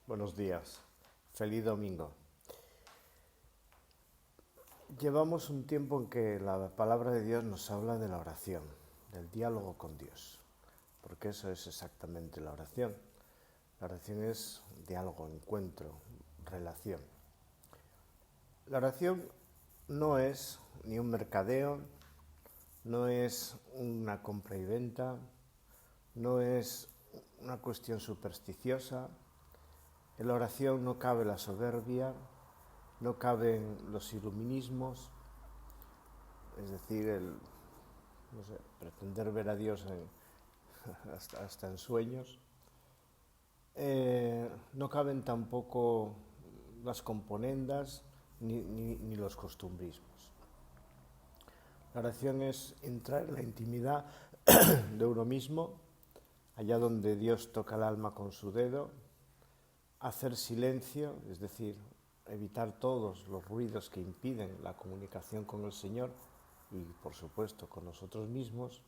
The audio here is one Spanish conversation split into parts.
Buenos días, feliz domingo. Llevamos un tiempo en que la palabra de Dios nos habla de la oración, del diálogo con Dios, porque eso es exactamente la oración. La oración es diálogo, encuentro, relación. La oración no es ni un mercadeo, no es una compra y venta, no es una cuestión supersticiosa. En la oración no cabe la soberbia, no caben los iluminismos, es decir, pretender ver a Dios hasta en sueños. No caben tampoco las componendas ni los costumbrismos. La oración es entrar en la intimidad de uno mismo, allá donde Dios toca el alma con su dedo, hacer silencio, es decir, evitar todos los ruidos que impiden la comunicación con el Señor y, por supuesto, con nosotros mismos,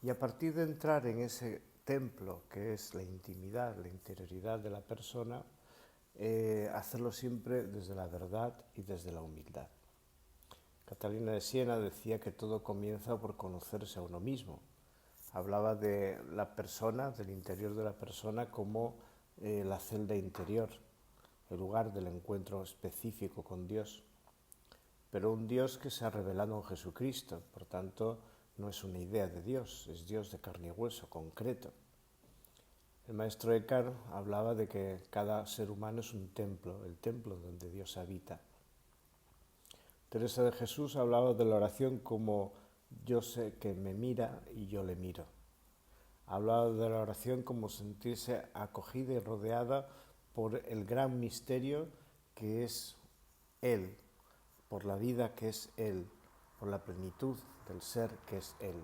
y a partir de entrar en ese templo que es la intimidad, la interioridad de la persona, hacerlo siempre desde la verdad y desde la humildad. Catalina de Siena decía que todo comienza por conocerse a uno mismo. Hablaba de la persona, del interior de la persona, como la celda interior, el lugar del encuentro específico con Dios. Pero un Dios que se ha revelado en Jesucristo, por tanto, no es una idea de Dios, es Dios de carne y hueso, concreto. El maestro Eckhart hablaba de que cada ser humano es un templo, el templo donde Dios habita. Teresa de Jesús hablaba de la oración como yo sé que me mira y yo le miro. Hablaba de la oración como sentirse acogida y rodeada por el gran misterio que es Él, por la vida que es Él, por la plenitud del ser que es Él.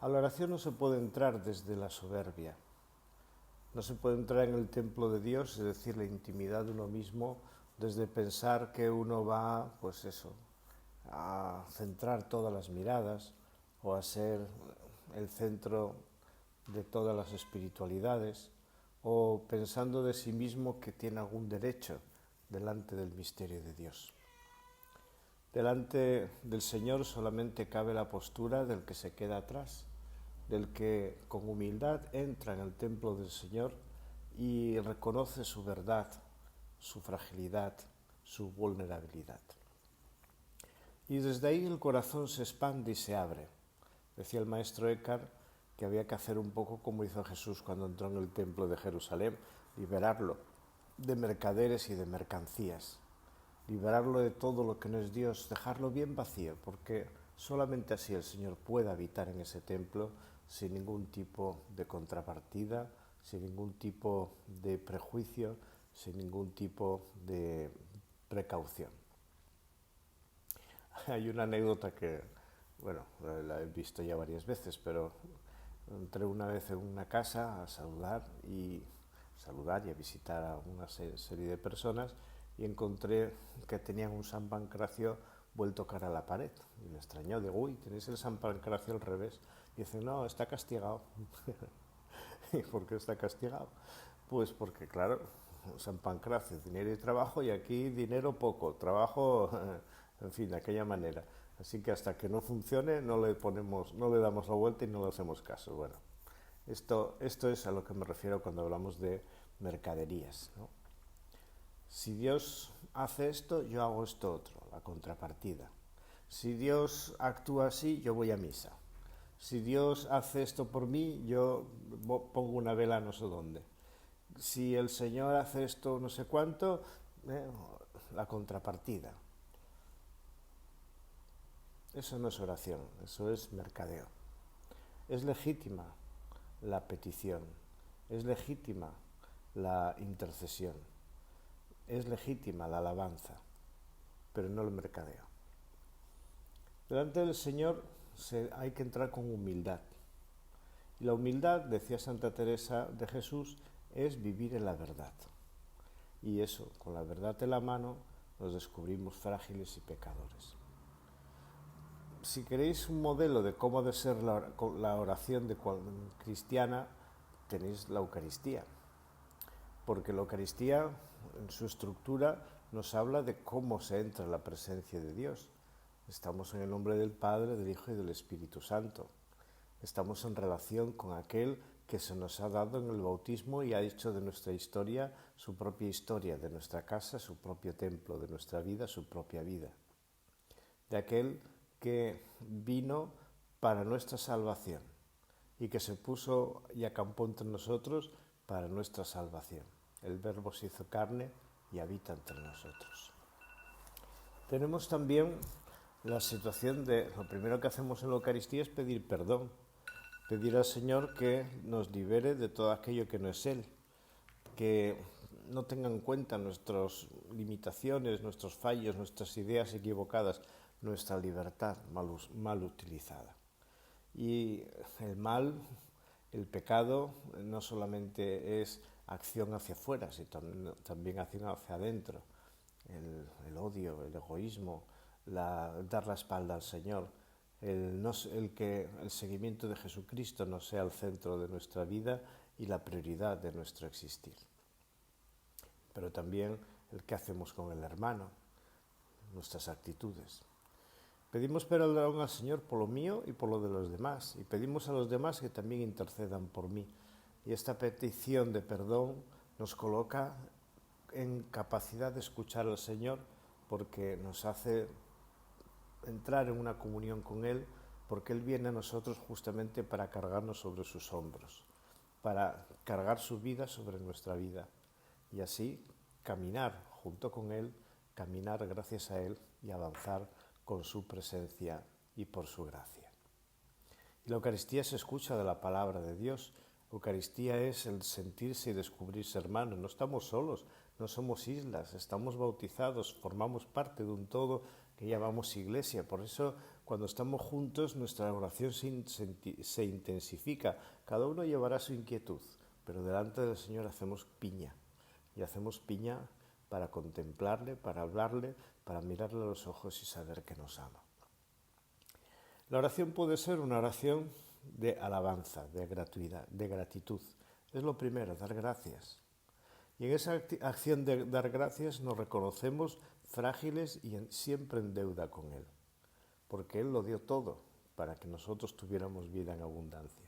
A la oración no se puede entrar desde la soberbia. No se puede entrar en el templo de Dios, es decir, la intimidad de uno mismo, desde pensar que uno va, a centrar todas las miradas o a ser el centro de todas las espiritualidades, o pensando de sí mismo que tiene algún derecho delante del misterio de Dios. Delante del Señor solamente cabe la postura del que se queda atrás, del que con humildad entra en el templo del Señor y reconoce su verdad, su fragilidad, su vulnerabilidad. Y desde ahí el corazón se expande y se abre. Decía el maestro Eckhart que había que hacer un poco como hizo Jesús cuando entró en el templo de Jerusalén, liberarlo de mercaderes y de mercancías, liberarlo de todo lo que no es Dios, dejarlo bien vacío, porque solamente así el Señor puede habitar en ese templo sin ningún tipo de contrapartida, sin ningún tipo de prejuicio, sin ningún tipo de precaución. Hay una anécdota que, la he visto ya varias veces, pero entré una vez en una casa a saludar y a visitar a una serie de personas y encontré que tenían un San Pancracio vuelto cara a la pared. Y me extrañó, digo, uy, tenéis el San Pancracio al revés. Y dice, no, está castigado. ¿Y por qué está castigado? Pues porque, claro, San Pancracio, dinero y trabajo, y aquí dinero poco, trabajo, en fin, de aquella manera. Así que hasta que no funcione no le damos la vuelta y no le hacemos caso. Bueno, esto es a lo que me refiero cuando hablamos de mercaderías, ¿no? Si Dios hace esto, yo hago esto otro, la contrapartida. Si Dios actúa así, yo voy a misa. Si Dios hace esto por mí, yo pongo una vela no sé dónde. Si el Señor hace esto no sé cuánto, la contrapartida. Eso no es oración, eso es mercadeo. Es legítima la petición, es legítima la intercesión, es legítima la alabanza, pero no el mercadeo. Delante del Señor hay que entrar con humildad. Y la humildad, decía Santa Teresa de Jesús, es vivir en la verdad. Y eso, con la verdad en la mano, nos descubrimos frágiles y pecadores. Si queréis un modelo de cómo debe ser la oración cristiana, tenéis la Eucaristía. porque la Eucaristía, en su estructura, nos habla de cómo se entra en la presencia de Dios. Estamos en el nombre del Padre, del Hijo y del Espíritu Santo. Estamos en relación con aquel que se nos ha dado en el bautismo y ha hecho de nuestra historia su propia historia, de nuestra casa su propio templo, de nuestra vida su propia vida. De aquel que vino para nuestra salvación y que se puso y acampó entre nosotros para nuestra salvación. El Verbo se hizo carne y habita entre nosotros. Tenemos también la situación de, lo primero que hacemos en la Eucaristía es pedir perdón, pedir al Señor que nos libere de todo aquello que no es Él, que no tenga en cuenta nuestras limitaciones, nuestros fallos, nuestras ideas equivocadas, nuestra libertad mal utilizada. Y el mal, el pecado, no solamente es acción hacia afuera, sino también acción hacia adentro. El odio, el egoísmo, dar la espalda al Señor, el que el seguimiento de Jesucristo no sea el centro de nuestra vida y la prioridad de nuestro existir. Pero también el que hacemos con el hermano, nuestras actitudes. Pedimos perdón al Señor por lo mío y por lo de los demás, y pedimos a los demás que también intercedan por mí. Y esta petición de perdón nos coloca en capacidad de escuchar al Señor, porque nos hace entrar en una comunión con Él, porque Él viene a nosotros justamente para cargarnos sobre sus hombros, para cargar su vida sobre nuestra vida, y así caminar junto con Él, caminar gracias a Él y avanzar con su presencia y por su gracia. Y la Eucaristía se escucha de la palabra de Dios. Eucaristía es el sentirse y descubrirse hermanos. No estamos solos, no somos islas, estamos bautizados, formamos parte de un todo que llamamos Iglesia. Por eso, cuando estamos juntos, nuestra oración se intensifica. Cada uno llevará su inquietud, pero delante del Señor hacemos piña. Y hacemos piña para contemplarle, para hablarle, para mirarle a los ojos y saber que nos ama. La oración puede ser una oración de alabanza, de gratitud. Es lo primero, dar gracias. Y en esa acción de dar gracias nos reconocemos frágiles y siempre en deuda con Él, porque Él lo dio todo para que nosotros tuviéramos vida en abundancia.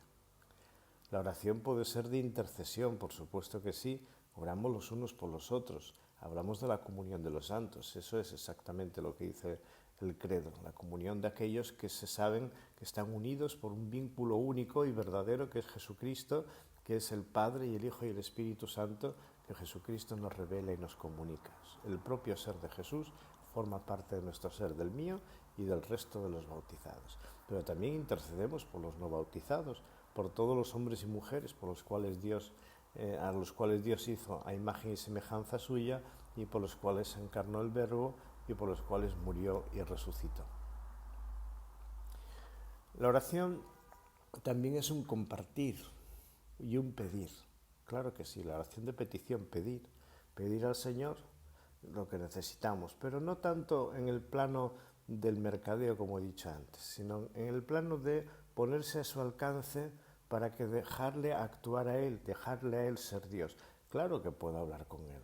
La oración puede ser de intercesión, por supuesto que sí, oramos los unos por los otros, hablamos de la comunión de los santos, eso es exactamente lo que dice el credo, la comunión de aquellos que se saben que están unidos por un vínculo único y verdadero que es Jesucristo, que es el Padre y el Hijo y el Espíritu Santo, que Jesucristo nos revela y nos comunica. El propio ser de Jesús forma parte de nuestro ser, del mío y del resto de los bautizados. Pero también intercedemos por los no bautizados, por todos los hombres y mujeres por los cuales a los cuales Dios hizo a imagen y semejanza suya y por los cuales se encarnó el Verbo y por los cuales murió y resucitó. La oración también es un compartir y un pedir. Claro que sí, la oración de petición, pedir al Señor lo que necesitamos, pero no tanto en el plano del mercadeo, como he dicho antes, sino en el plano de ponerse a su alcance para que dejarle actuar a Él, dejarle a Él ser Dios. Claro que puedo hablar con Él,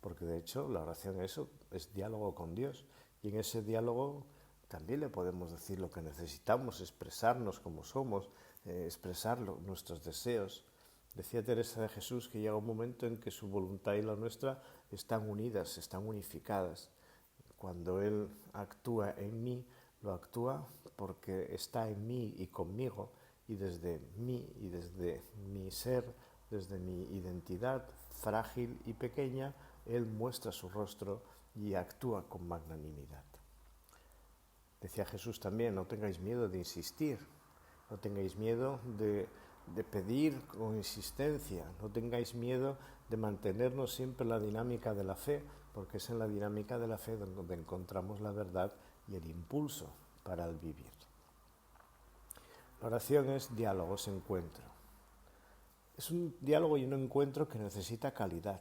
porque de hecho la oración es diálogo con Dios, y en ese diálogo también le podemos decir lo que necesitamos, expresarnos como somos, expresar nuestros deseos. Decía Teresa de Jesús que llega un momento en que su voluntad y la nuestra están unidas, están unificadas. Cuando Él actúa en mí, lo actúa porque está en mí y conmigo, y desde mí y desde mi ser, desde mi identidad frágil y pequeña, Él muestra su rostro y actúa con magnanimidad. Decía Jesús también, no tengáis miedo de insistir, no tengáis miedo de pedir con insistencia, no tengáis miedo de mantenernos siempre en la dinámica de la fe, porque es en la dinámica de la fe donde encontramos la verdad y el impulso para el vivir. La oración es diálogo, es encuentro. Es un diálogo y un encuentro que necesita calidad.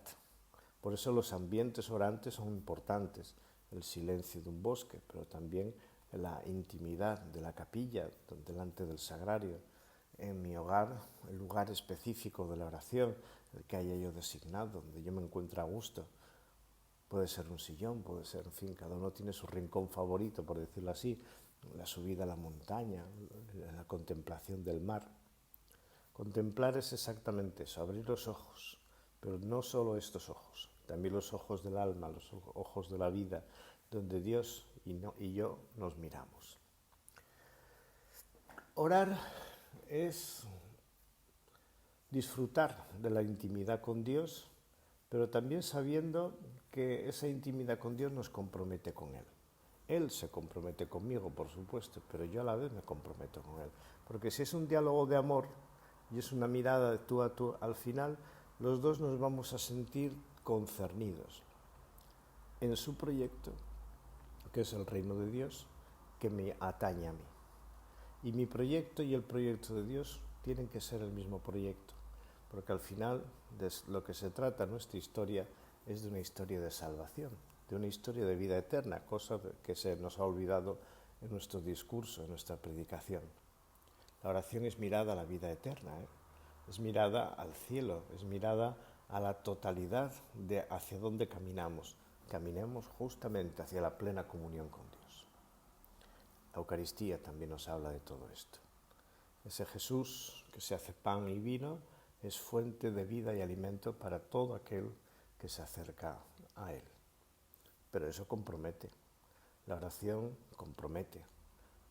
Por eso los ambientes orantes son importantes, el silencio de un bosque, pero también la intimidad de la capilla delante del sagrario. En mi hogar, el lugar específico de la oración, el que haya yo designado, donde yo me encuentre a gusto. Puede ser un sillón, puede ser, en fin, cada uno tiene su rincón favorito, por decirlo así, la subida a la montaña, la contemplación del mar. Contemplar es exactamente eso, abrir los ojos, pero no solo estos ojos, también los ojos del alma, los ojos de la vida, donde Dios y yo nos miramos. Orar es disfrutar de la intimidad con Dios, pero también sabiendo que esa intimidad con Dios nos compromete con Él. Él se compromete conmigo, por supuesto, pero yo a la vez me comprometo con Él. Porque si es un diálogo de amor y es una mirada de tú a tú, al final los dos nos vamos a sentir concernidos en su proyecto, que es el reino de Dios, que me atañe a mí. Y mi proyecto y el proyecto de Dios tienen que ser el mismo proyecto, porque al final de lo que se trata nuestra historia es de una historia de salvación, de una historia de vida eterna, cosa que se nos ha olvidado en nuestro discurso, en nuestra predicación. La oración es mirada a la vida eterna, es mirada al cielo, es mirada a la totalidad de hacia dónde caminamos. Caminemos justamente hacia la plena comunión con Dios. La Eucaristía también nos habla de todo esto. Ese Jesús que se hace pan y vino es fuente de vida y alimento para todo aquel que se acerca a Él. Pero eso compromete. La oración compromete.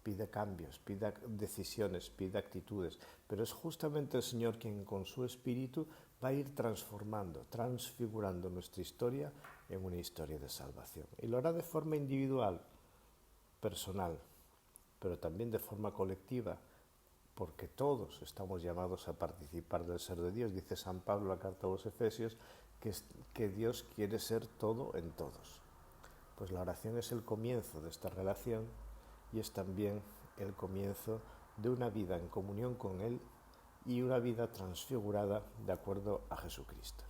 Pide cambios, pide decisiones, pide actitudes. Pero es justamente el Señor quien con su Espíritu va a ir transformando, transfigurando nuestra historia en una historia de salvación. Y lo hará de forma individual, personal, pero también de forma colectiva, porque todos estamos llamados a participar del ser de Dios. Dice San Pablo en la carta a los Efesios que Dios quiere ser todo en todos. Pues la oración es el comienzo de esta relación y es también el comienzo de una vida en comunión con Él y una vida transfigurada de acuerdo a Jesucristo.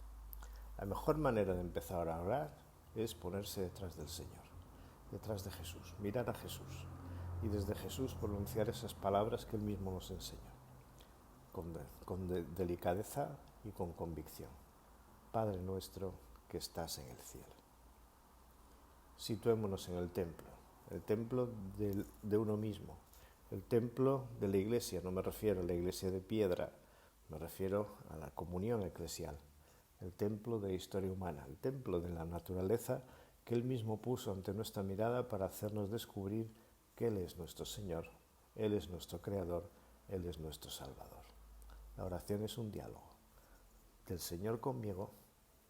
La mejor manera de empezar a orar es ponerse detrás del Señor, detrás de Jesús, mirar a Jesús y desde Jesús pronunciar esas palabras que Él mismo nos enseñó, con delicadeza y con convicción. Padre nuestro que estás en el cielo. Situémonos en el templo de uno mismo, el templo de la iglesia. No me refiero a la iglesia de piedra, me refiero a la comunión eclesial, el templo de la historia humana, el templo de la naturaleza que Él mismo puso ante nuestra mirada para hacernos descubrir que Él es nuestro Señor, Él es nuestro Creador, Él es nuestro Salvador. La oración es un diálogo del Señor conmigo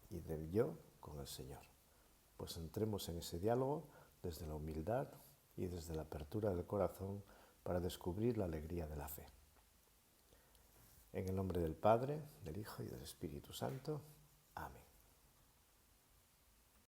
y del yo con el Señor. Pues entremos en ese diálogo desde la humildad y desde la apertura del corazón para descubrir la alegría de la fe. En el nombre del Padre, del Hijo y del Espíritu Santo. Amén.